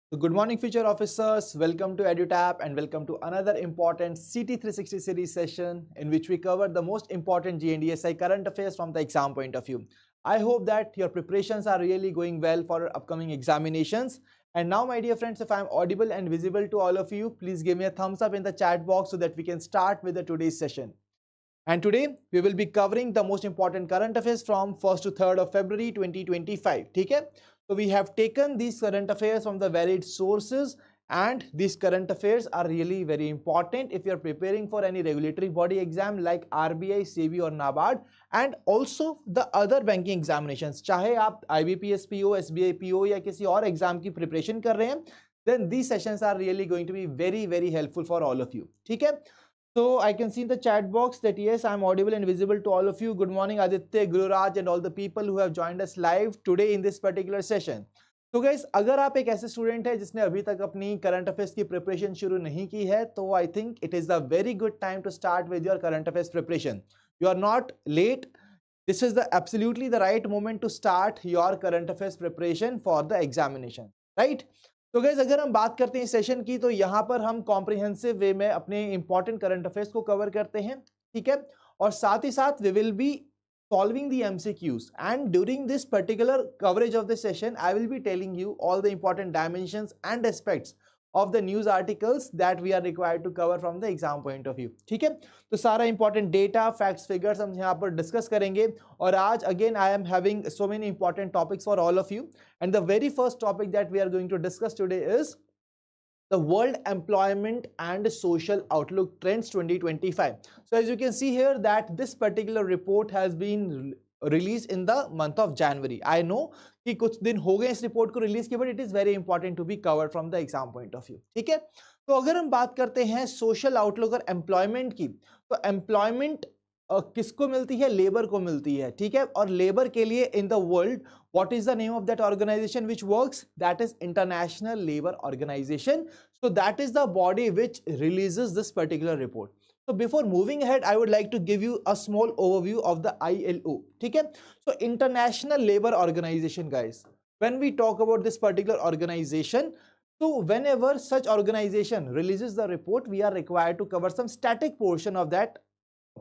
So good morning, future officers. Welcome to EduTap and welcome to another important CT360 series session in which we cover the most important GNDSI current affairs from the exam point of view. I hope that your preparations are really going well for upcoming examinations. And now, my dear friends, if I'm audible and visible to all of you, please give me a thumbs up in the chat box so that we can start with today's session. And today we will be covering the most important current affairs from 1st to 3rd of February 2025. Okay? So we have taken these current affairs from the varied sources, and these current affairs are really very important if you are preparing for any regulatory body exam like RBI, SEBI or NABARD, and also the other banking examinations. चाहे आप IBPS PO, SBI PO या किसी और exam की preparation कर रहे हैं, then these sessions are really going to be very helpful for all of you. ठीक है? So I can see in the chat box that yes, I'm audible and visible to all of you. Good morning, Aditya, Gururaj, and all the people who have joined us live today in this particular session. तो guys, अगर आप एक ऐसे student है जिसने अभी तक अपनी करंट अफेयर्स की प्रिपरेशन शुरू नहीं की है, तो I think it is a very good time to start with your current affairs preparation. You are not late. This is absolutely the right moment to start your current affairs preparation for the examination, right? तो guys अगर हम बात करते हैं इस session की, तो यहाँ पर हम कॉम्प्रिहेंसिव वे में अपने इंपॉर्टेंट करंट अफेयर्स को कवर करते हैं, ठीक है. और साथ ही साथ we will be solving the MCQs, and during this particular coverage of the session I will be telling you all the important dimensions and aspects of the news articles that we are required to cover from the exam point of view. ठीक है, तो सारा important data, facts, figures हम यहाँ पर discuss करेंगे. और आज again I am having so many important topics for all of you, and the very first topic that we are going to discuss today is the World Employment and Social Outlook Trends 2025. So as you can see here that this particular report has been released in the month of January. I know कि कुछ दिन हो गए इस report को release किए, but it is very important to be covered from the exam point of view. ठीक है, तो अगर हम बात करते हैं सोशल आउटलुक और एम्प्लॉयमेंट की, तो एम्प्लॉयमेंट किसको मिलती है? लेबर को मिलती है, ठीक है. और लेबर के लिए in the world what is the name of that organization which works? That is International Labour Organization. So that is the body which releases this particular report. So before moving ahead, I would like to give you a small overview of the ILO. ठीक है, so International Labour Organization, guys, when we talk about this particular organization, so whenever such organization releases the report, we are required to cover some static portion of that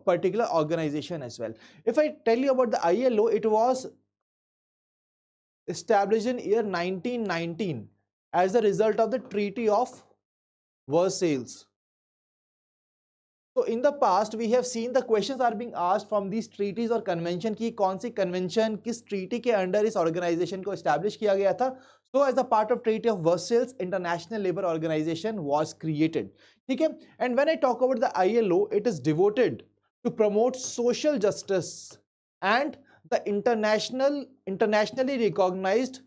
particular organization as well. If I tell you about the ILO, it was established in year 1919 as a result of the Treaty of Versailles. So in the past we have seen the questions are being asked from these treaties or convention की कौन सी convention किस treaty के under इस organization को establish किया गया था. So as a part of Treaty of Versailles, International Labour Organization was created. ठीक है, and when I talk about the ILO, it is devoted to promote social justice and the internationally recognized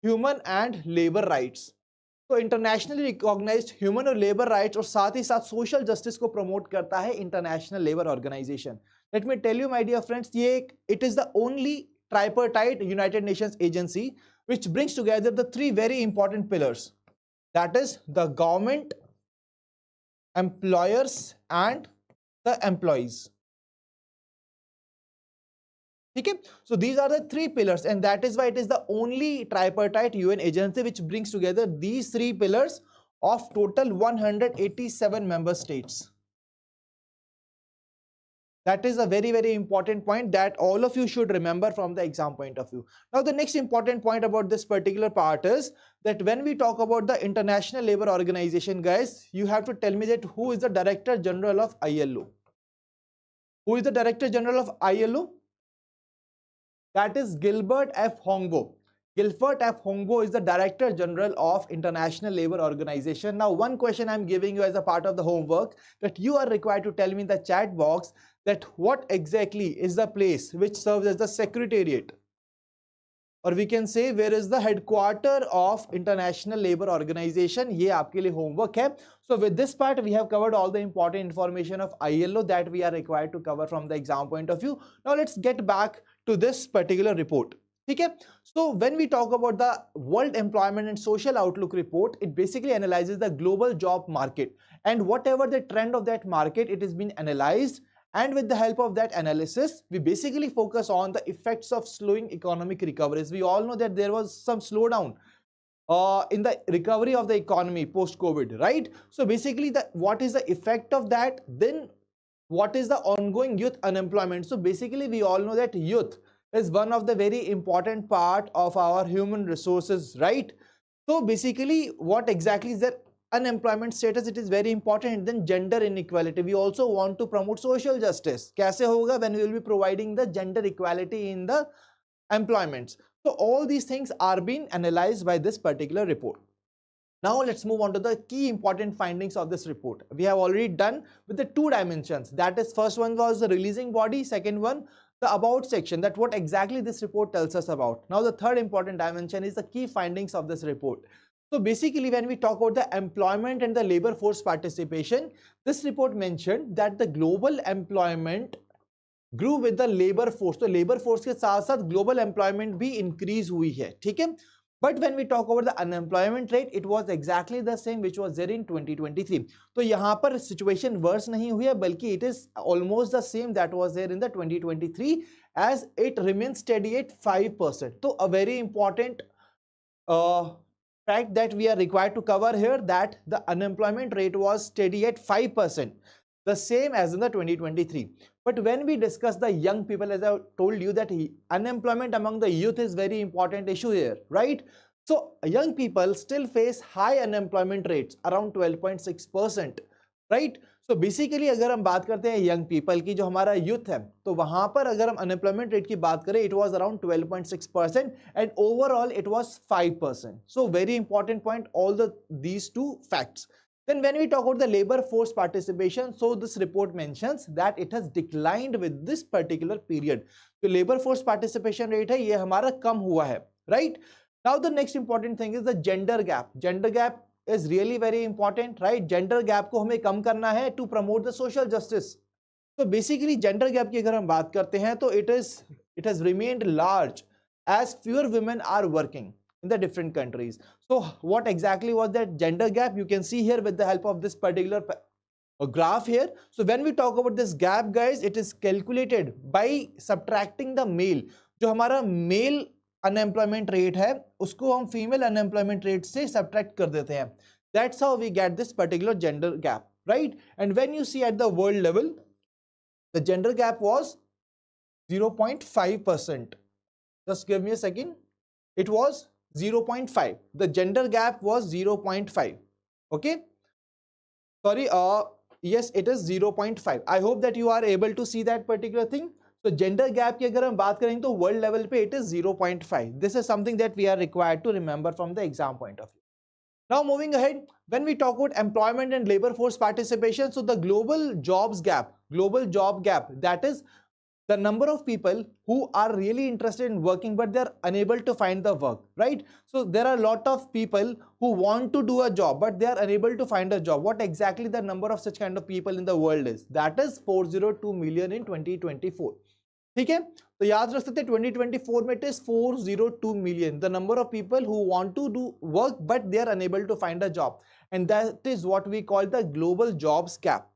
human and labor rights. तो internationally recognised human और labour rights और साथ ही साथ social justice को promote करता है international labour organisation. Let me tell you my dear friends, ये it is the only tripartite United Nations agency which brings together the three very important pillars, that is the government, employers and the employees. Okay, so these are the three pillars, and that is why it is the only tripartite UN agency which brings together these three pillars of total 187 member states. That is a very important point that all of you should remember from the exam point of view. Now the next important point about this particular part is that when we talk about the International Labour Organization, guys, you have to tell me that who is the Director General of ILO. Who is the Director General of ILO? That is Gilbert F. Hongo. Gilbert F. Hongo is the Director General of International Labour Organization. Now, one question I'm giving you as a part of the homework, that you are required to tell me in the chat box that what exactly is the place which serves as the secretariat, or we can say where is the headquarter of International Labour Organization. ये आपके लिए homework है. So with this part we have covered all the important information of ILO that we are required to cover from the exam point of view. Now let's get back to this particular report. ठीक है, so when we talk about the World Employment and Social Outlook report, it basically analyzes the global job market, and whatever the trend of that market, it has been analyzed, and with the help of that analysis we basically focus on the effects of slowing economic recoveries. We all know that there was some slowdown in the recovery of the economy post-COVID, right? So basically, what is the effect of that? Then what is the ongoing youth unemployment? So basically, we all know that youth is one of the very important part of our human resources, right? So basically, what exactly is their unemployment status? It is very important. Then gender inequality. We also want to promote social justice. कैसे होगा? When we will be providing the gender equality in the employments. So all these things are being analyzed by this particular report. Now let's move on to the key important findings of this report. We have already done with the two dimensions. That is, first one was the releasing body, second one the about section, that what exactly this report tells us about. Now the third important dimension is the key findings of this report. So basically, when we talk about the employment and the labor force participation, this report mentioned that the global employment grew with the labor force. तो labor force के साथ साथ global employment भी increase हुई है, ठीक है? But when we talk about the unemployment rate, it was exactly the same which was there in 2023. तो यहाँ पर situation worse नहीं हुई है, बल्कि it is almost the same that was there in the 2023 as it remains steady at 5%. तो a very important fact that we are required to cover here, that the unemployment rate was steady at 5%, the same as in the 2023. But when we discuss the young people, as I told you, that unemployment among the youth is very important issue here, right? So young people still face high unemployment rates, around 12.6%, right? So basically अगर हम बात करते हैं young people की, जो हमारा youth है, तो वहां पर अगर हम unemployment rate की बात करें, it was around 12.6% and overall it was 5%. So very important point, all these two facts. Then when we talk about the labor force participation, so this report mentions that it has declined with this particular period. So labor force participation rate है, ये हमारा कम हुआ है, right? Now the next important thing is the gender gap. Gender gap is really very important, right? Gender gap को हमें कम करना है to promote the social justice. So basically gender gap की अगर हम बात करते हैं, तो it has remained large as fewer women are working in the different countries. So what exactly was that gender gap? You can see here with the help of this particular graph here. So when we talk about this gap, guys, it is calculated by subtracting the male. जो हमारा male unemployment rate है, उसको हम female unemployment rate से subtract कर देते हैं. That's how we get this particular gender gap, right? And when you see at the world level, the gender gap was 0.5%. Just give me a second. It was 0.5. The gender gap was 0.5. Okay. Sorry. Yes, it is 0.5. I hope that you are able to see that particular thing. So gender gap की अगर हम बात करें तो world level पे it is 0.5. This is something that we are required to remember from the exam point of view. Now moving ahead, when we talk about employment and labor force participation, so the global job gap, that is the number of people who are really interested in working but they are unable to find the work, right? So there are a lot of people who want to do a job but they are unable to find a job. What exactly the number of such kind of people in the world is? That is 402 million in 2024. ठीक है, तो याद रख सकते हैं 2024 में it is 402 million, the number of people who want to do work but they are unable to find a job, and that is what we call the global jobs gap.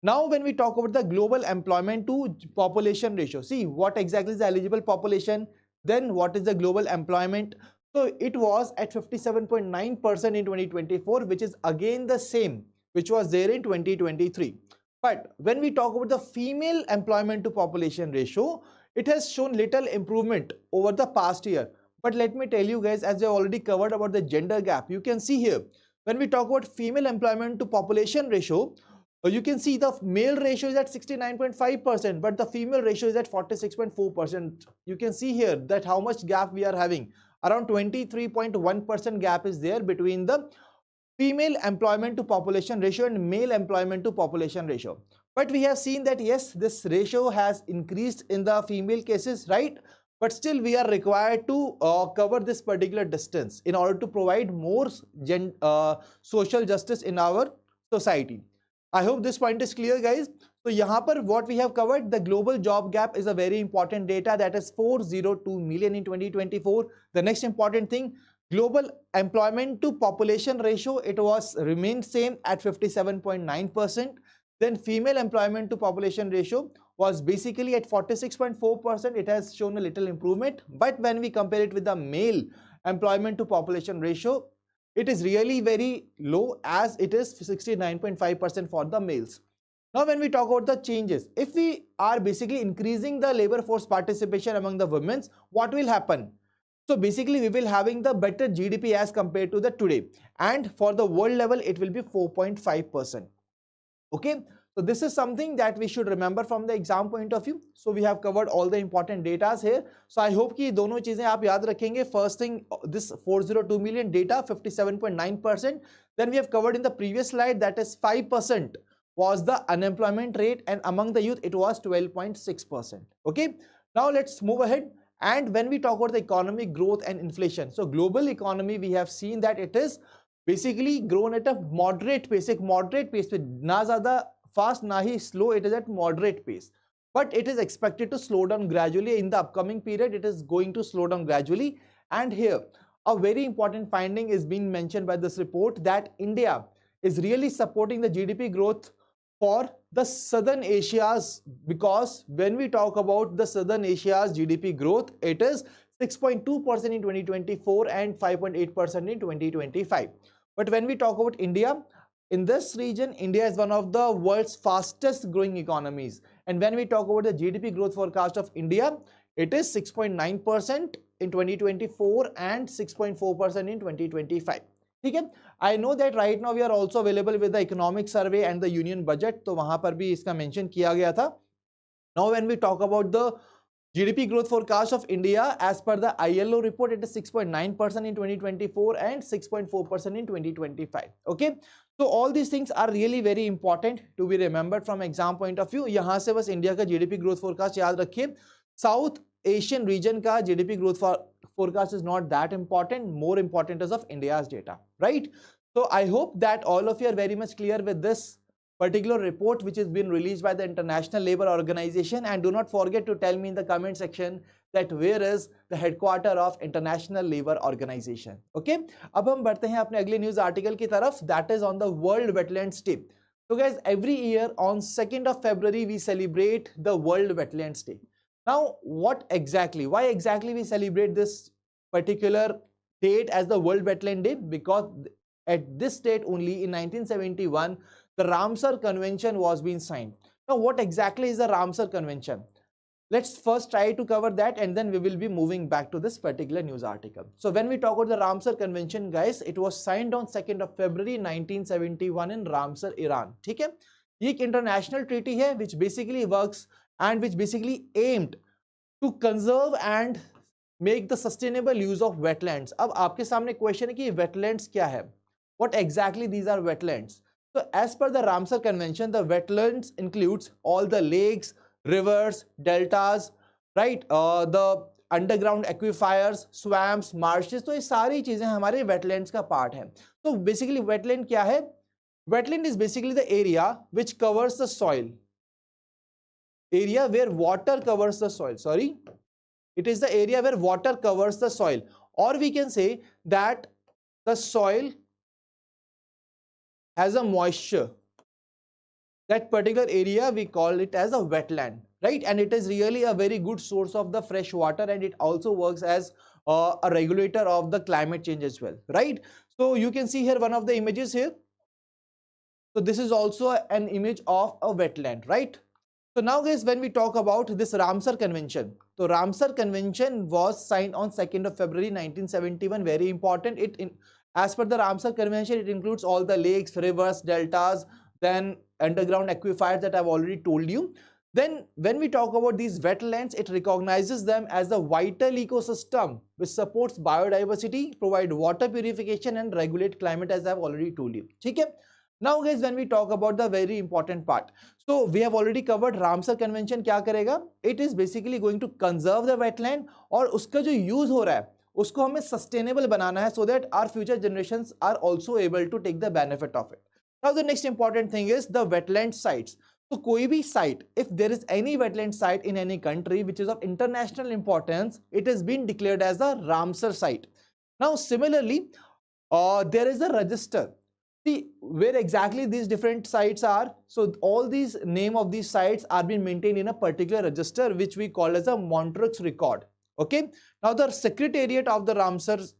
Now when we talk about the global employment to population ratio, see what exactly is the eligible population, then what is the global employment. So it was at 57.9% in 2024, which is again the same which was there in 2023. But when we talk about the female employment to population ratio, it has shown little improvement over the past year. But let me tell you guys, as I already covered about the gender gap, you can see here, when we talk about female employment to population ratio, you can see the male ratio is at 69.5%, but the female ratio is at 46.4%. You can see here that how much gap we are having. Around 23.1% gap is there between the female employment to population ratio and male employment to population ratio. But we have seen that yes, this ratio has increased in the female cases, right? But still we are required to cover this particular distance in order to provide more social justice in our society. I hope this point is clear, guys. So यहाँ पर what we have covered, the global job gap is a very important data, that is 402 million in 2024. The next important thing, global employment to population ratio, it was remained same at 57.9%. Then female employment to population ratio was basically at 46.4%. It has shown a little improvement. But when we compare it with the male employment to population ratio, it is really very low as it is 69.5% for the males. Now when we talk about the changes, if we are basically increasing the labor force participation among the women, what will happen? So basically we will having the better GDP as compared to the today, and for the world level it will be 4.5%. Okay, so this is something that we should remember from the exam point of view. So we have covered all the important data here. So I hope कि दोनों चीजें आप याद रखेंगे. First thing, this 402 million data, 57.9%. Then we have covered in the previous slide that is 5% was the unemployment rate, and among the youth it was 12.6%. Okay, now let's move ahead. And when we talk about the economic growth and inflation, so global economy, we have seen that it is basically grown at a moderate pace, एक moderate pace पे, ना ज़्यादा fast ना ही slow, it is at moderate pace, but it is expected to slow down gradually in the upcoming period. It is going to slow down gradually. And here a very important finding is being mentioned by this report, that India is really supporting the GDP growth for the Southern Asia's, because when we talk about the Southern Asia's GDP growth, it is 6.2% in 2024 and 5.8% in 2025. But when we talk about India, in this region, India is one of the world's fastest growing economies. And when we talk about the GDP growth forecast of India, it is 6.9% in 2024 and 6.4% in 2025. ठीक है, I know that right now we are also available with the economic survey and the union budget, तो वहां पर भी इसका mention किया गया था. Now when we talk about the GDP growth forecast of India, as per the ILO report, it is 6.9% in 2024 and 6.4% in 2025. Okay, so all these things are really very important to be remembered from exam point of view. यहाँ से बस India का GDP growth forecast याद रखिए. South Asian region का GDP growth forecast is not that important. More important is of India's data, right? So I hope that all of you are very much clear with this particular report which has been released by the International Labour Organization, and do not forget to tell me in the comment section that where is the headquarter of International Labour Organization. Okay, अब हम बढ़ते हैं अपने अगले news article की तरफ, that is on the World Wetlands Day. So guys, every year on 2nd of February we celebrate the World Wetlands Day. Now what exactly, why exactly we celebrate this particular date as the World Wetland Day? Because at this date only in 1971 the Ramsar Convention was being signed. Now what exactly is the Ramsar Convention? Let's first try to cover that, and then we will be moving back to this particular news article. So when we talk about the Ramsar Convention, guys, it was signed on 2nd of February 1971 in Ramsar, Iran. ठीक है, ये एक international treaty है which basically works and which basically aimed to conserve and make the sustainable use of wetlands. अब आपके सामने question है कि wetlands क्या है? What exactly these are wetlands? So as per the Ramsar Convention, the wetlands includes all the lakes, rivers, deltas, right? The underground aquifers, swamps, marshes. तो ये सारी चीजें हमारे wetlands का part है. So basically wetland क्या है? Wetland is basically the area which covers the soil. Area where water covers the soil. Sorry, it is the area where water covers the soil, or we can say that the soil has a moisture. That particular area we call it as a wetland, right? And it is really a very good source of the fresh water, and it also works as a regulator of the climate change as well, right? So you can see here one of the images here. So this is also an image of a wetland, right? So now guys, when we talk about this Ramsar Convention, so Ramsar Convention was signed on 2nd of February 1971. Very important. As per the Ramsar Convention, it includes all the lakes, rivers, deltas, then underground aquifers that I've already told you. Then when we talk about these wetlands, it recognizes them as a vital ecosystem which supports biodiversity, provide water purification and regulate climate, as I've already told you. ठीक है? Now guys, when we talk about the very important part, so we have already covered Ramsar Convention क्या करेगा? It is basically going to conserve the wetland, और उसका जो use हो रहा है उसको हमें sustainable बनाना है, so that our future generations are also able to take the benefit of it. Now the next important thing is the wetland sites. So कोई भी site, if there is any wetland site in any country which is of international importance, it has been declared as a Ramsar site. Now similarly, there is a register. See where exactly these different sites are. So all these name of these sites are being maintained in a particular register which we call as a Montreux record. Okay. Now the secretariat of the Ramsar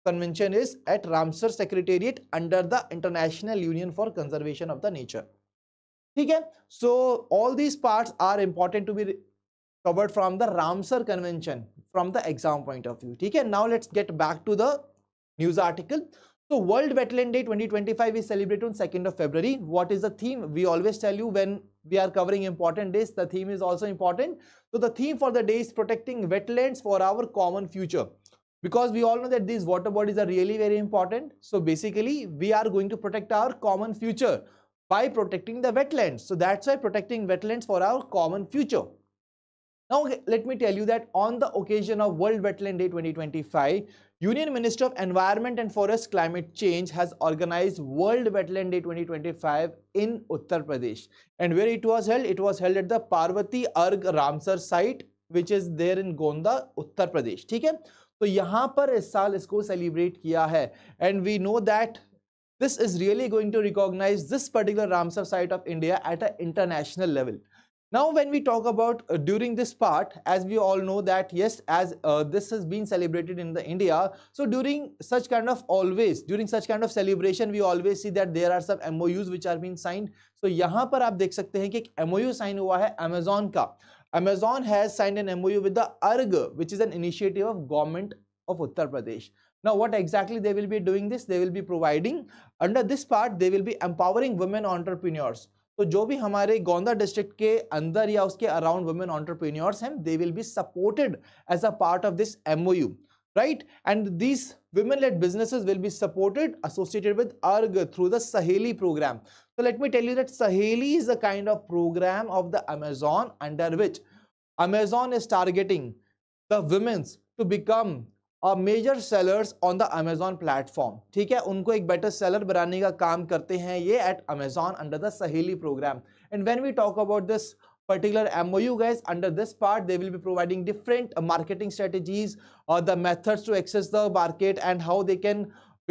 convention is at Ramsar Secretariat under the International Union for Conservation of the Nature. Okay, so all these parts are important to be covered from the Ramsar Convention from the exam point of view. Okay, now let's get back to the news article. So World Wetland Day 2025 is celebrated on 2nd of February. What is the theme? We always tell you when we are covering important days, the theme is also important. So the theme for the day is protecting wetlands for our common future. Because we all know that these water bodies are really very important. So basically we are going to protect our common future by protecting the wetlands. So that's why protecting wetlands for our common future. Now let me tell you that on the occasion of World Wetland Day 2025, Union Minister of Environment and Forest Climate Change has organized World Wetland Day 2025 in Uttar Pradesh. And where it was held? It was held at the Parvati Arg Ramsar site, which is there in Gonda, Uttar Pradesh. ठीक है? तो यहाँ पर इस साल इसको celebrate किया है. And we know that this is really going to recognize this particular Ramsar site of India at an international level. Now when we talk about during this part, as we all know that yes, as this has been celebrated in the India, so during such kind of celebration we always see that there are some MOUs which are being signed. So यहाँ पर आप देख सकते हैं कि एक MOU sign हुआ है Amazon का. Amazon has signed an MOU with the ARG, which is an initiative of government of Uttar Pradesh. Now what exactly they will be doing this? They will be providing, under this part they will be empowering women entrepreneurs. तो जो भी हमारे गोंदा district के अंदर या उसके around women entrepreneurs हैं, they will be supported as a part of this MOU, right? And these women-led businesses will be supported, associated with ARG through the Saheli program. So let me tell you that Saheli is a kind of program of the Amazon under which Amazon is targeting the women to become major sellers on the Amazon platform. ठीक है, उनको एक better seller बनाने का काम करते हैं ये at Amazon under the Saheli program. And when we talk about this particular MOU, guys, under this part they will be providing different marketing strategies or the methods to access the market and how they can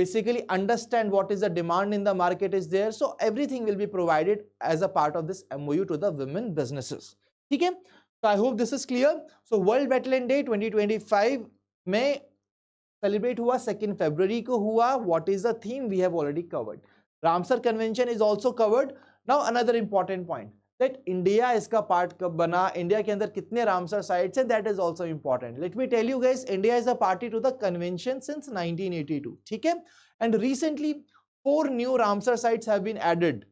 basically understand what is the demand in the market is there. So everything will be provided as a part of this MOU to the women businesses. Okay, so I hope this is clear. So World Wetland Day 2025 में celebrate हुआ 2nd February को हुआ. What is the theme? We have already covered. Ramsar Convention is also covered. Now another important point that India इसका part कब बना, India के अंदर कितने Ramsar sites हैं, that is also important. Let me tell you guys, India is a party to the convention since 1982. ठीक है, and recently 4 new Ramsar sites have been added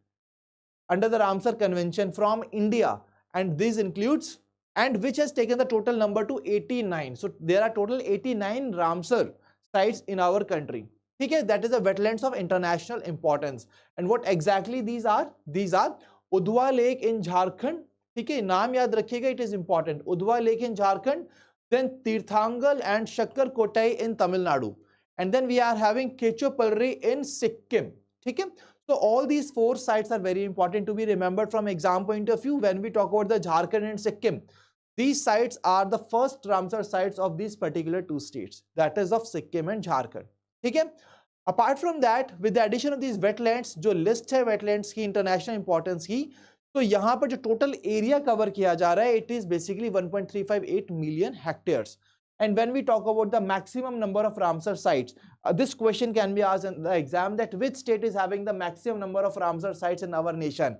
under the Ramsar Convention from India, and this includes, and which has taken the total number to 89. So there are total 89 Ramsar sites in our country. Okay, that is the wetlands of international importance. And what exactly these are? These are Udwa Lake in Jharkhand. Okay, naam yaad rakhiyega, it is important. Udwa Lake in Jharkhand, then Tirthangal and Shakkar Kotai in Tamil Nadu, and then we are having Kechopalri in Sikkim. Okay, so all these 4 sites are very important to be remembered from exam point of view. When we talk about the Jharkhand and Sikkim, these sites are the first Ramsar sites of these particular 2 states, that is of Sikkim and Jharkhand. Okay? Apart from that, with the addition of these wetlands, जो list है wetlands की international importance की, तो यहाँ पर जो total area cover किया जा रहा है, it is basically 1.358 million hectares. And when we talk about the maximum number of Ramsar sites, this question can be asked in the exam, that which state is having the maximum number of Ramsar sites in our nation?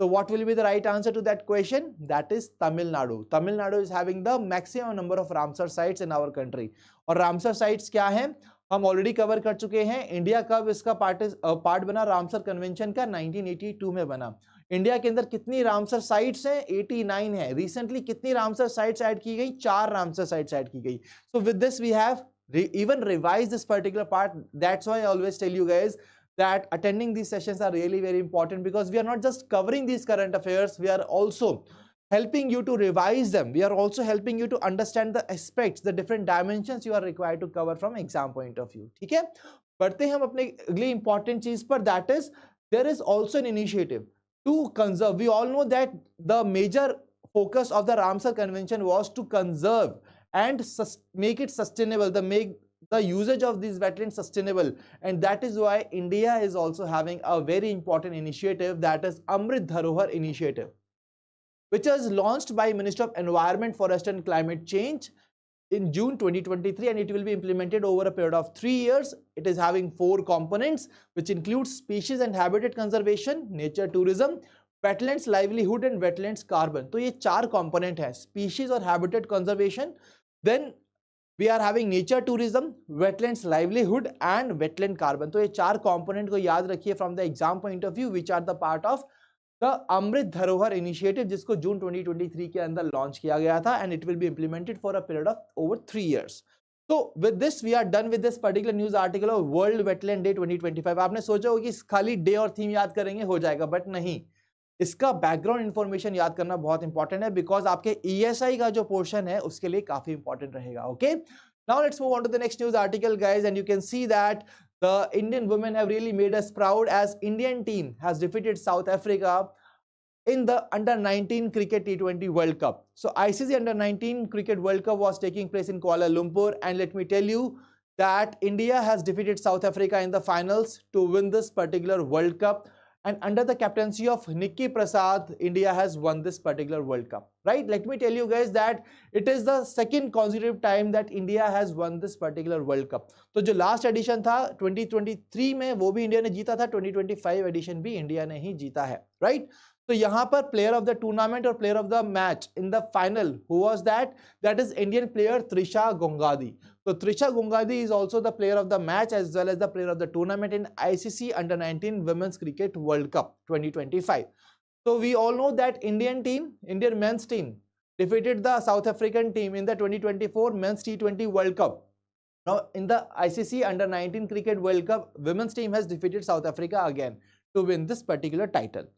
So what will be the right answer to that question? That is Tamil Nadu. Tamil Nadu is having the maximum number of Ramsar sites in our country. और Ramsar sites क्या हैं? हम already cover कर चुके हैं. India कब इसका part बना रामसर कन्वेंशन का? 1982 में बना. इंडिया के अंदर कितनी रामसर साइट्स हैं? 89 है. रिसेंटली कितनी रामसर साइट्स ऐड की गई? 4 रामसर साइट्स ऐड की गई. So with this we have even revised this particular part. That's why I always tell you guys that attending these sessions are really very important, because we are not just covering these current affairs, we are also helping you to revise them. We are also helping you to understand the aspects, the different dimensions you are required to cover from exam point of view. ठीक है, बढ़ते हैं हम अपने अगली important चीज पर, that is there is also an initiative to conserve. We all know that the major focus of the Ramsar Convention was to conserve and make it sustainable, make the usage of these wetlands sustainable, and that is why India is also having a very important initiative, that is Amrit Dharohar initiative, which was launched by Minister of Environment, Forest and Climate Change in June 2023 and it will be implemented over a period of 3 years. It is having 4 components which includes species and habitat conservation, nature tourism, wetlands livelihood and wetlands carbon. तो ये 4 component है, species और habitat conservation, then we are having nature tourism, wetlands livelihood and wetland carbon. तो ये 4 component को याद रखिए from the exam point of view which are the part of the Amrit Dharohar initiative जिसको जून 2023 के अंदर लॉन्च किया गया था and it will be implemented for a period of over 3 years. So with this we are done with this particular news article of World Wetland Day 2025. आपने सोचा हो कि खाली डे और थीम याद करेंगे हो जाएगा, बट नहीं, इसका बैकग्राउंड इंफॉर्मेशन याद करना बहुत इंपॉर्टेंट है बिकॉज आपके ESI का जो पोर्शन है उसके लिए काफी इंपॉर्टेंट रहेगा. Okay, now let's move on to the next news article guys, and you can see that the Indian women have really made us proud as Indian team has defeated South Africa in the under-19 cricket T20 World Cup. So ICC under-19 cricket World Cup was taking place in Kuala Lumpur, and let me tell you that India has defeated South Africa in the finals to win this particular World Cup. And under the captaincy of Nikki Prasad, India has won this particular World Cup, right? Let me tell you guys that it is the second consecutive time that India has won this particular World Cup. तो जो last edition था 2023 में वो भी India ने जीता था, 2025 edition भी इंडिया ने ही जीता है, right? तो यहाँ पर player of the tournament और player of the match in the final, who was that? That is Indian player Trisha Gongadi. So Trisha Gongadi is also the player of the match as well as the player of the tournament in ICC Under-19 Women's Cricket World Cup 2025. So we all know that Indian men's team defeated the South African team in the 2024 Men's T20 World Cup. Now in the ICC Under-19 Cricket World Cup, women's team has defeated South Africa again to win this particular title.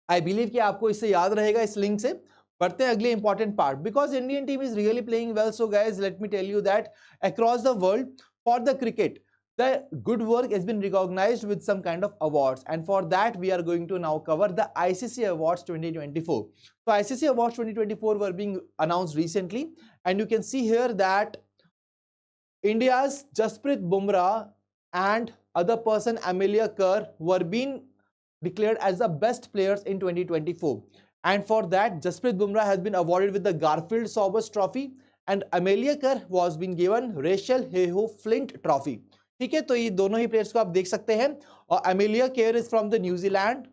I believe कि आपको इससे याद रहेगा इस link से. बढ़ते हैं अगले important part, because Indian team is really playing well. So guys let me tell you that across the world for the cricket the good work has been recognized with some kind of awards, and for that we are going to now cover the ICC Awards 2024. So ICC Awards 2024 were being announced recently, and you can see here that India's Jasprit Bumrah and other person Amelia Kerr were being declared as the best players in 2024. And for that, Jasprit Bumrah has been awarded with the Garfield Sobers Trophy, and Amelia Kerr was been given Rachel Heho Flint Trophy. ठीक है, तो ये दोनों ही players को आप देख सकते हैं. और Amelia Kerr is from the New Zealand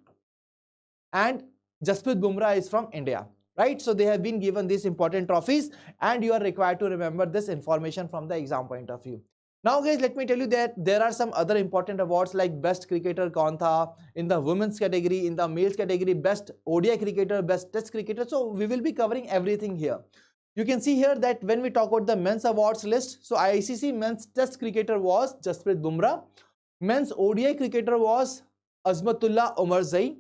and Jasprit Bumrah is from India, right? So they have been given these important trophies, and you are required to remember this information from the exam point of view. Now guys, let me tell you that there are some other important awards like best cricketer कौन था in the women's category, in the males category best ODI cricketer, best test cricketer. So we will be covering everything here. You can see here that when we talk about the men's awards list, so ICC men's test cricketer was Jasprit Bumrah, men's ODI cricketer was Azmatullah Omarzai,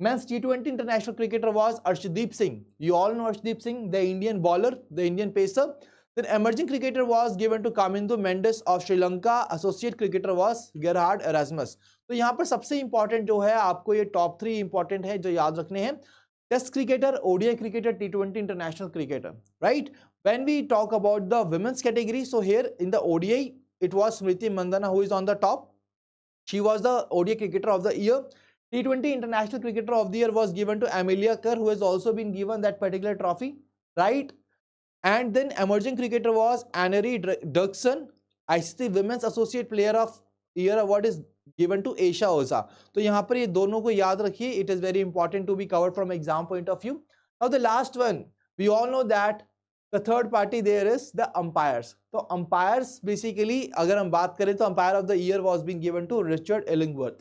men's T20 international cricketer was Arshdeep Singh. You all know Arshdeep Singh, the Indian bowler, the Indian pacer. Then emerging cricketer was given to Kamindu Mendes of Sri Lanka. Associate cricketer was Gerhard Erasmus. तो यहाँ पर सबसे important जो है आपको ये top 3 important है जो याद रखने हैं. Test cricketer, ODI cricketer, T20 international cricketer, right? When we talk about the women's category, so here in the ODI, it was Smriti Mandhana who is on the top. She was the ODI cricketer of the year. T20 international cricketer of the year was given to Amelia Kerr, who has also been given that particular trophy, right? And then emerging cricketer was Annery Dirksen. ICC Women's Associate Player of Year award is given to Aisha Oza. तो यहाँ पर ये दोनों को याद रखिए. It is very important to be covered from exam point of view. Now the last one, we all know that the third party there is the umpires. तो umpires basically अगर हम बात करें तो umpire of the year was being given to Richard Illingworth.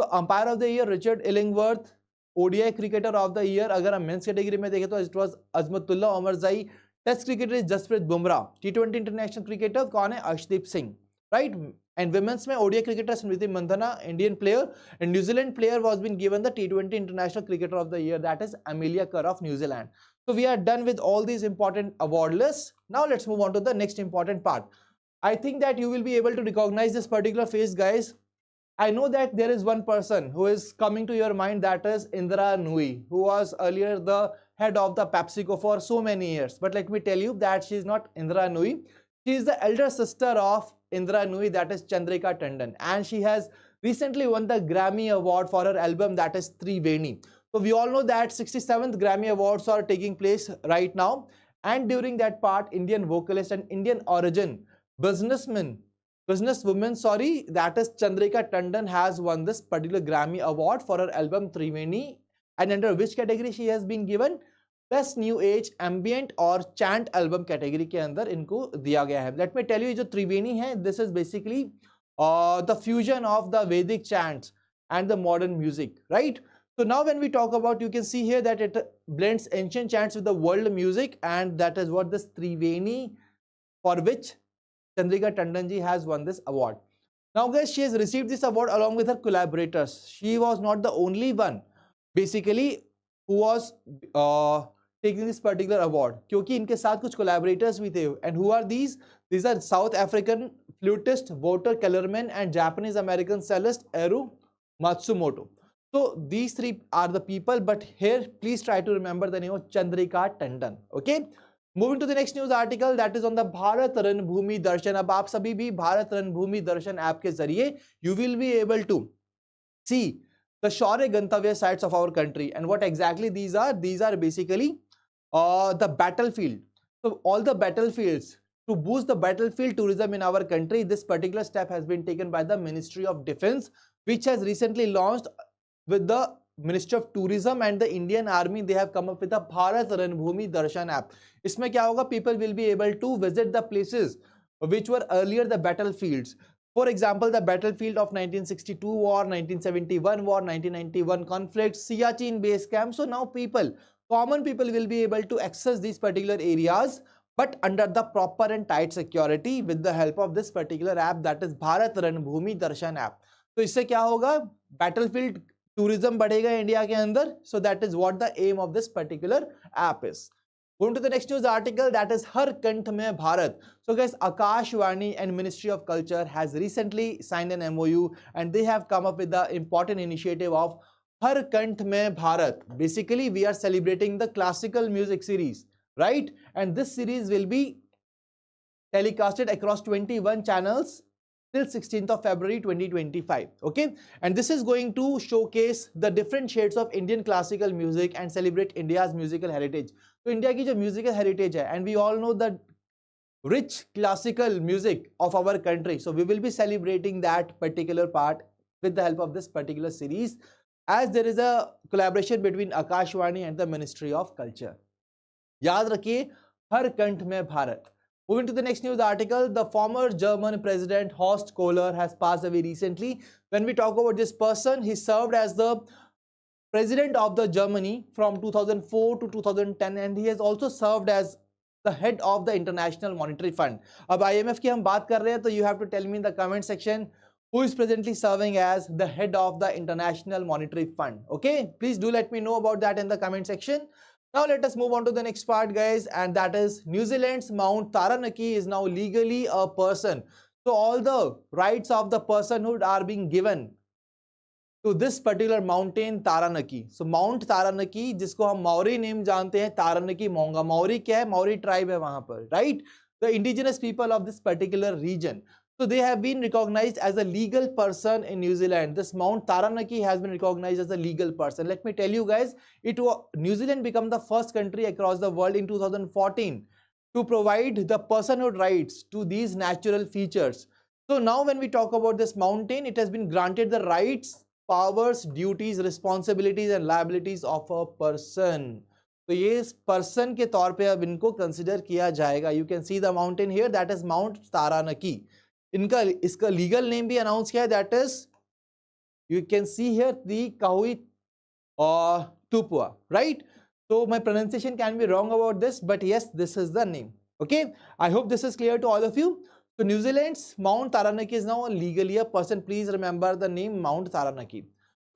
तो umpire of the year Richard Illingworth. ODI cricketer of the year अगर हम men's category में देखें तो it was Azmatullah Omarzai. Test cricketer is Jasprit Bumrah. T20 international cricketer कौन है? Arshdeep Singh, right? And women's में ODI cricketer Smriti Mandhana, Indian player, and New Zealand player was been given the T20 international cricketer of the year, that is Amelia Kerr of New Zealand. So we are done with all these important award lists. Now let's move on to the next important part. I think that you will be able to recognize this particular face, guys. I know that there is one person who is coming to your mind, that is Indra Nooyi, who was earlier the head of the PepsiCo for so many years. But let me tell you that she is not Indra Nooyi. She is the elder sister of Indra Nooyi, that is Chandrika Tandon, and she has recently won the Grammy award for her album, that is Triveni. So we all know that 67th Grammy awards are taking place right now, and during that part, Indian vocalist and Indian origin businesswoman, sorry, that is Chandrika Tandon has won this particular Grammy award for her album Triveni, and under which category she has been given? Best new age ambient और chant album category के अंदर इनको दिया गया है. Late me tell you, जो त्रिवेणी है, this is basically the fusion of the वैदिक chants and the modern music, right? So now when we talk about, you can see here that it blends ancient chants with the world music, and that is what this Triveni, for which Chandrika Tandon ji has won this award. Now guys, she has received this award along with her collaborators. She was not the only one basically who was taking this particular award, क्योंकि इनके साथ कुछ collaborators भी थे. And who are these? These are South African flutist Walter Kellerman and Japanese American cellist Eru Matsumoto. So these three are the people, but here please try to remember the name of Chandrika Tandon. Okay, moving to the next news article, that is on the Bharat Ranbhoomi Darshan. अब आप सभी भी भारत रणभूमि दर्शन app के जरिए you will be able to see the Shaurya Gantavya sites of our country. And what exactly these are? These are basically the battlefield. So all the battlefields, to boost the battlefield tourism in our country, this particular step has been taken by the Ministry of Defense, which has recently launched with the Ministry of Tourism and the Indian Army. They have come up with a Bharat Ranbhoomi Darshan app. इसमें क्या होगा? People will be able to visit the places which were earlier the battlefields. For example, the battlefield of 1962 war, 1971 war, 1991 conflict, Siachen base camp. So now common people will be able to access these particular areas, but under the proper and tight security with the help of this particular app, that is Bharat Ranbhoomi Darshan app. तो इससे क्या होगा? Battlefield tourism बढ़ेगा India के अंदर. So that is what the aim of this particular app is. Going to the next news article, that is Har Kanth Mein Bharat. So guys, Akashvani and Ministry of Culture has recently signed an MOU, and they have come up with the important initiative of Har Kanth Mein Bharat. Basically, we are celebrating the classical music series, right? And this series will be telecasted across 21 channels till 16th of February 2025. Okay, and this is going to showcase the different shades of Indian classical music and celebrate India's musical heritage. So India की जो musical heritage है, and we all know the rich classical music of our country, so we will be celebrating that particular part with the help of this particular series, as there is a collaboration between Akashvani and the Ministry of Culture. याद रखिए, हर कंठ में Bharat. Moving to the next news article, the former German president Horst Köhler has passed away recently. When we talk about this person, he served as the president of the Germany from 2004 to 2010, and he has also served as the head of the International Monetary Fund. अब IMF की हम बात कर रहे हैं, तो you have to tell me in the comment section who is presently serving as the head of the International Monetary Fund. Okay, please do let me know about that in the comment section. Now let us move on to the next part, guys, and that is New Zealand's Mount Taranaki is now legally a person. So all the rights of the personhood are being given to this particular mountain Taranaki. So Mount Taranaki, जिसको हम Maori name जानते हैं, Taranaki Monga. Maori क्या है? Maori tribe है वहाँ पर, right? The indigenous people of this particular region. So they have been recognized as a legal person in New Zealand. This Mount Taranaki has been recognized as a legal person. Let me tell you guys, New Zealand became the first country across the world in 2014 to provide the personhood rights to these natural features. So now when we talk about this mountain, it has been granted the rights, powers, duties, responsibilities and liabilities of a person. तो ये person के तौर पे अब इनको consider किया जाएगा. You can see the mountain here, that is Mount Taranaki. इसका legal name भी announce किया है, that is, you can see here, the Kahui Tupua, right? So my pronunciation can be wrong about this, but yes, this is the name. Okay, I hope this is clear to all of you. So New Zealand's Mount Taranaki is now legally a person. Please remember the name Mount Taranaki.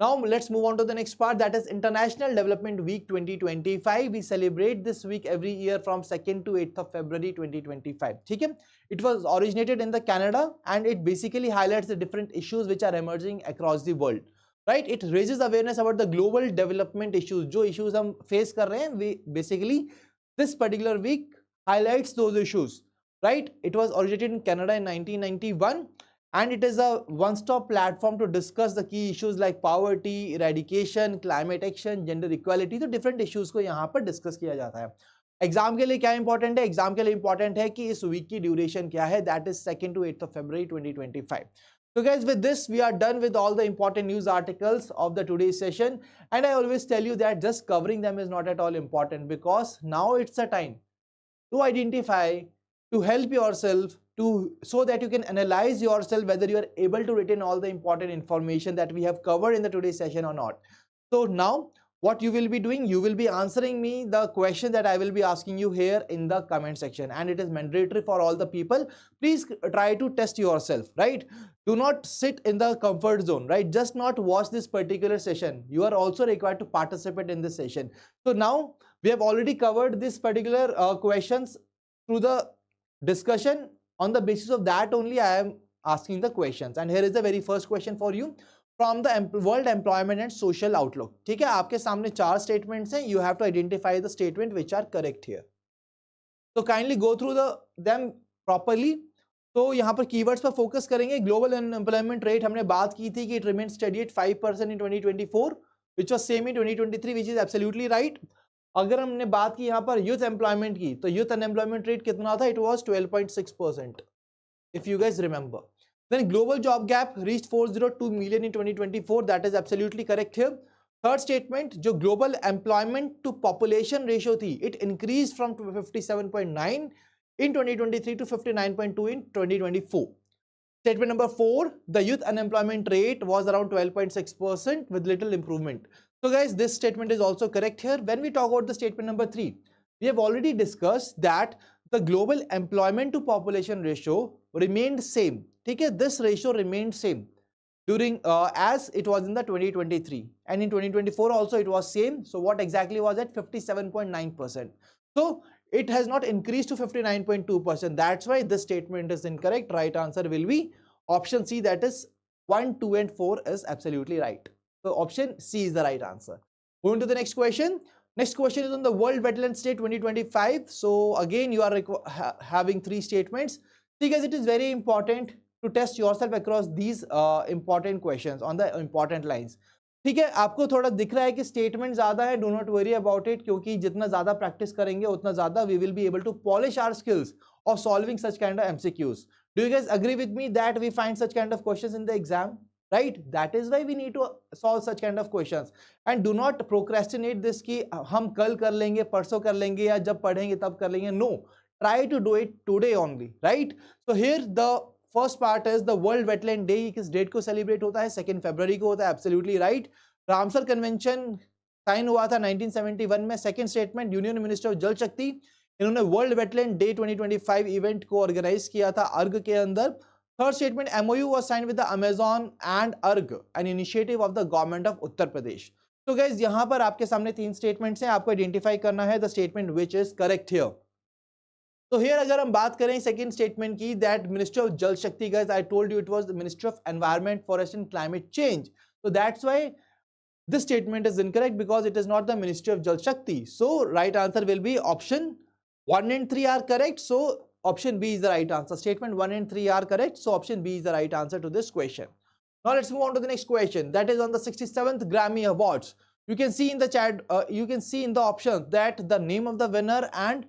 Now let's move on to the next part, that is International Development Week 2025. We celebrate this week every year from 2nd to 8th of February 2025. ठीक है? It was originated in the Canada, and it basically highlights the different issues which are emerging across the world. Right? It raises awareness about the global development issues. जो issues हम face कर रहे हैं, we basically this particular week highlights those issues. Right? It was originated in Canada in 1991. And it is a one-stop platform to discuss the key issues like poverty, eradication, climate action, gender equality. तो different issues को यहाँ पर discuss किया जाता है. Exam के लिए क्या इंपॉर्टेंट है? एग्जाम के लिए इंपॉर्टेंट है कि इस वीक की ड्यूरेशन क्या है, that is 2nd to 8th of February 2025. So guys, with this we are done with all the important news articles of the today's session, and I always tell you that just covering them is not at all important, because now it's a time to identify, to help yourself, to so that you can analyze yourself whether you are able to retain all the important information that we have covered in the today's session or not. So now what you will be doing, you will be answering me the question that I will be asking you here in the comment section, and it is mandatory for all the people. Please try to test yourself, right? Do not sit in the comfort zone, right? Just not watch this particular session, you are also required to participate in this session. So now we have already covered this particular questions through the discussion. On the basis of that only I am asking the questions, and here is the very first question for you from the World Employment and Social Outlook. ठीक है, आपके सामने 4 statements हैं. You have to identify the statement which are correct here. So kindly go through them properly. तो यहाँ पर keywords पर focus करेंगे. Global unemployment rate हमने बात की थी कि it remains steady at 5% in 2024, which was same in 2023, which is absolutely right. अगर हमने बात की यहाँ पर youth employment की, तो youth unemployment rate कितना था? It was 12.6%, if you guys remember. Then global job gap reached 402 million in 2024. That is absolutely correct here. Third statement, जो global employment to population ratio थी, it increased from 57.9 in 2023 to 59.2 in 2024. Statement number 4, the youth unemployment rate was around 12.6% with little improvement. So guys, this statement is also correct here. When we talk about the statement number 3, we have already discussed that the global employment to population ratio remained same. ठीक है, this ratio remained same during as it was in the 2023, and in 2024 also it was same. So what exactly was it? 57.9%. So it has not increased to 59.2%. That's why this statement is incorrect. Right answer will be option C, that is 1, 2 and 4 is absolutely right. So option C is the right answer. Moving to the next question. Next question is on the World Wetlands Day 2025. So again you are having 3 statements, because it is very important to test yourself across these important questions on the important lines. ठीक है, आपको थोड़ा दिख रहा है कि statement ज्यादा है, do not worry about it, क्योंकि जितना ज्यादा प्रैक्टिस करेंगे उतना ज्यादा we will be able to polish our skills of solving such kind of MCQs. Do you guys agree with me that we find such kind of questions in the exam, right? That is why we need to solve such kind of questions, and do not procrastinate this कि हम कल कर लेंगे, परसों कर लेंगे, या जब पढ़ेंगे तब कर लेंगे. No, try to do it today only, right? So here the first part is the World Wetland Day. किस डेट को सेलिब्रेट होता है? 2nd February को होता है. Absolutely right. Ramsar convention sign हुआ था 1971 में. Second statement, union minister of Jal Shakti, इन्होंने वर्ल्ड वेटलैंड डे 2025 इवेंट को ऑर्गेनाइज किया था अर्ग के अंदर. Third statement, MOU was signed with the Amazon and अर्ग, an initiative of the government of Uttar Pradesh. तो गाइस यहाँ पर आपके सामने 3 स्टेटमेंट्स हैं, आपको आइडेंटिफाई करना है the statement which is correct here. तो हियर अगर हम बात करें सेकंड स्टेटमेंट की, दैट मिनिस्ट्री ऑफ जल शक्ति, guys I told you it was the ministry of environment, forest and climate change. So that's why this statement is incorrect, because it is not the Ministry of Jal Shakti. So right answer will be option 1 and 3 are correct. So option B is the right answer. Statement 1 and 3 are correct. So option B is the right answer to this question. Now let's move on to the next question. That is on the 67th Grammy Awards. You can see in the chat, you can see in the options that the name of the winner and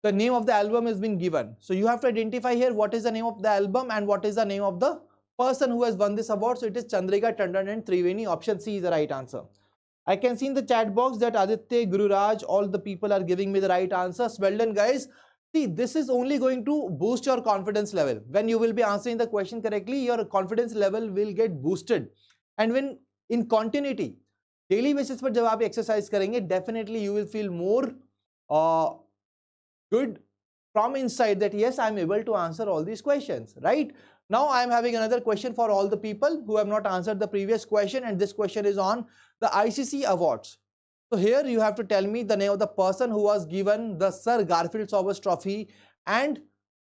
the name of the album has been given. So you have to identify here what is the name of the album and what is the name of the person who has won this award. So it is Chandrika Tandon and Triveni. Option C is the right answer. I can see in the chat box that Aditya, Gururaj, all the people are giving me the right answers. Well done, guys. See, this is only going to boost your confidence level. When you will be answering the question correctly, your confidence level will get boosted. And when in continuity, daily basis पर जब आप exercise करेंगे, definitely you will feel more good from inside that yes, I am able to answer all these questions, right? Now I am having another question for all the people who have not answered the previous question, and this question is on the ICC awards. So here you have to tell me the name of the person who was given the Sir Garfield Sobers Trophy and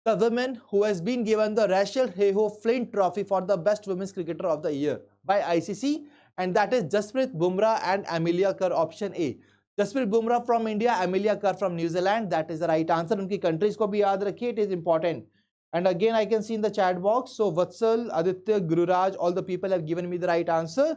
the woman who has been given the Rachel Heyhoe Flint Trophy for the best women's cricketer of the year by ICC, and that is Jasprit Bumrah and Amelia Kerr. Option A. Jasprit Bumrah from India, Amelia Kerr from New Zealand. That is the right answer. उनकी countries को भी याद रखिए, it is important. And again I can see in the chat box, so Vatsal, Aditya, Gururaj, all the people have given me the right answer.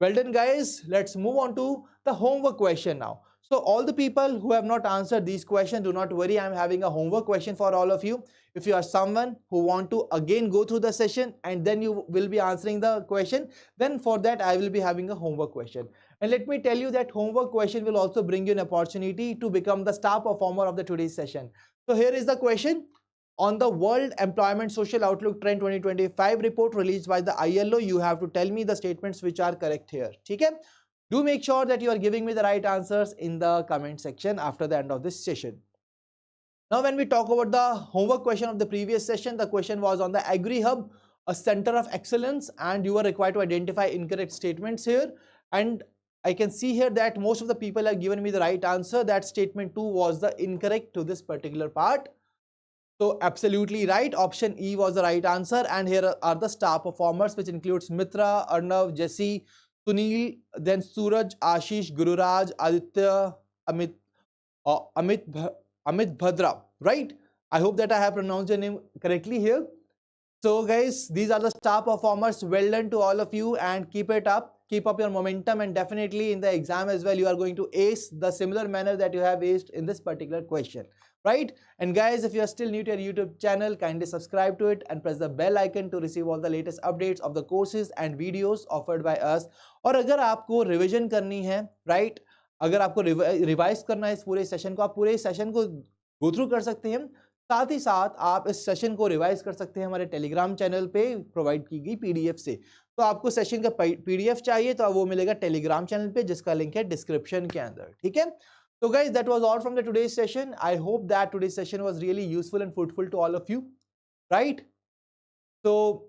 Well done, guys. Let's move on to the homework question now. So all the people who have not answered these questions, do not worry, I am having a homework question for all of you. If you are someone who want to again go through the session and then you will be answering the question, then for that I will be having a homework question. And let me tell you that homework question will also bring you an opportunity to become the star performer of the today's session. So here is the question. On the World Employment Social Outlook Trend 2025 report released by the ILO, you have to tell me the statements which are correct here. Okay? Do make sure that you are giving me the right answers in the comment section after the end of this session. Now, when we talk about the homework question of the previous session, the question was on the AgriHub, a center of excellence, and you were required to identify incorrect statements here. And I can see here that most of the people have given me the right answer, that statement 2 was the incorrect to this particular part. So absolutely right, option E was the right answer. And here are the star performers, which includes Mitra, Arnav, Jesse, Sunil, then Suraj, Ashish, Gururaj, Aditya, Amit, Amit Bhadra, right? I hope that I have pronounced your name correctly here. So guys, these are the star performers. Well done to all of you, and keep it up. Keep up your momentum, and definitely in the exam as well, you are going to ace the similar manner that you have aced in this particular question, right? And guys, if you are still new to our YouTube channel, kindly subscribe to it and press the bell icon to receive all the latest updates of the courses and videos offered by us. और अगर आपको revision करनी है, right? अगर आपको revise करना है इस पूरे सेशन को, आप पूरे सेशन को गो थ्रू कर सकते हैं। साथ ही साथ आप इस सेशन को रिवाइज कर सकते हैं हमारे टेलीग्राम चैनल पे प्रोवाइड की गई पीडीएफ से। तो आपको सेशन का पीडीएफ चाहिए तो वो मिलेगा टेलीग्राम चैनल पे, जिसका लिंक है डिस्क्रिप्शन के अंदर, ठीक है। So guys, that was all from the today's session. I hope that today's session was really useful and fruitful to all of you, right? So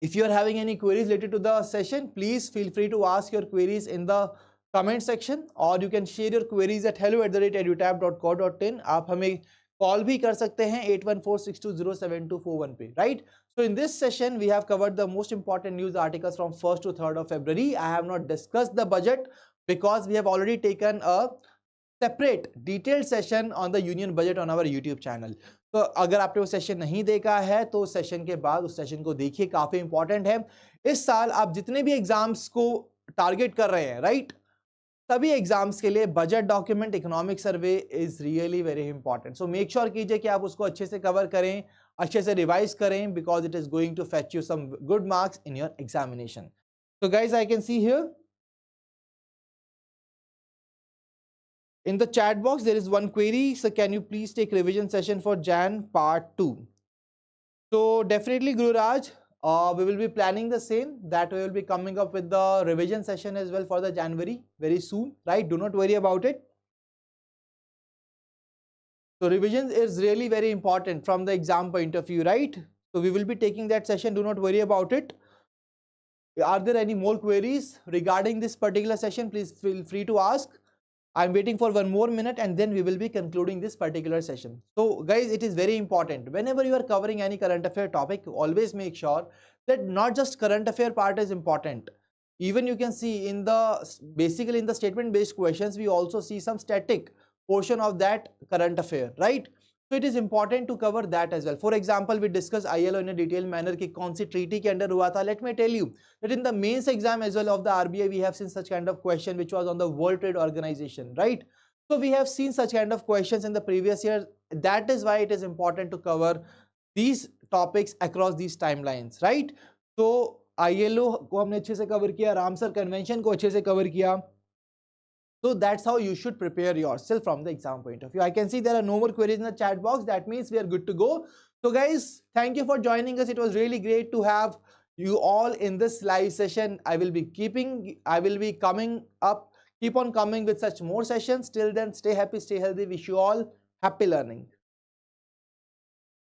if you are having any queries related to the session, please feel free to ask your queries in the comment section, or you can share your queries at hello@edutap.co.in. आप हमें call भी कर सकते हैं 8146207241 पे, right? So in this session we have covered the most important news articles from 1st to 3rd of February. I have not discussed the budget because we have already taken a separate detailed session on the union budget on our YouTube channel. तो अगर आपने वो session नहीं देखा है तो session के बाद उस सेशन को देखिए, काफी इंपॉर्टेंट है। इस साल आप जितने भी एग्जाम्स को टारगेट कर रहे हैं, राइट, सभी एग्जाम्स के लिए budget document, economic survey is really very important. So make sure कीजिए कि आप उसको अच्छे से कवर करें, अच्छे से रिवाइज करें, because it is going to fetch you some good marks in your examination. So guys, I can see here in the chat box there is one query. So can you please take revision session for Jan part 2? So definitely Guru Raj, we will be planning the same, that we will be coming up with the revision session as well for the January very soon, right? Do not worry about it. So revision is really very important from the exam point of view, right? So we will be taking that session, do not worry about it. Are there any more queries regarding this particular session? Please feel free to ask. I'm waiting for one more minute and then we will be concluding this particular session. So guys, it is very important, whenever you are covering any current affair topic, always make sure that not just current affair part is important. Even you can see in the, basically in the statement based questions, we also see some static portion of that current affair, right? So it is important to cover that as well. For example, we discussed ILO in a detailed manner कि कौन सी treaty के अंदर हुआ था. Let me tell you that in the mains exam as well of the RBI, we have seen such kind of question which was on the World Trade Organization, right? So we have seen such kind of questions in the previous year. That is why it is important to cover these topics across these timelines, right? So ILO को हमने अच्छे से cover किया, Ramsar convention को अच्छे से cover किया. So that's how you should prepare yourself from the exam point of view. I can see there are no more queries in the chat box. That means we are good to go. So guys, thank you for joining us. It was really great to have you all in this live session. I will be coming up, keep on coming with such more sessions. Till then, stay happy, stay healthy. Wish you all happy learning.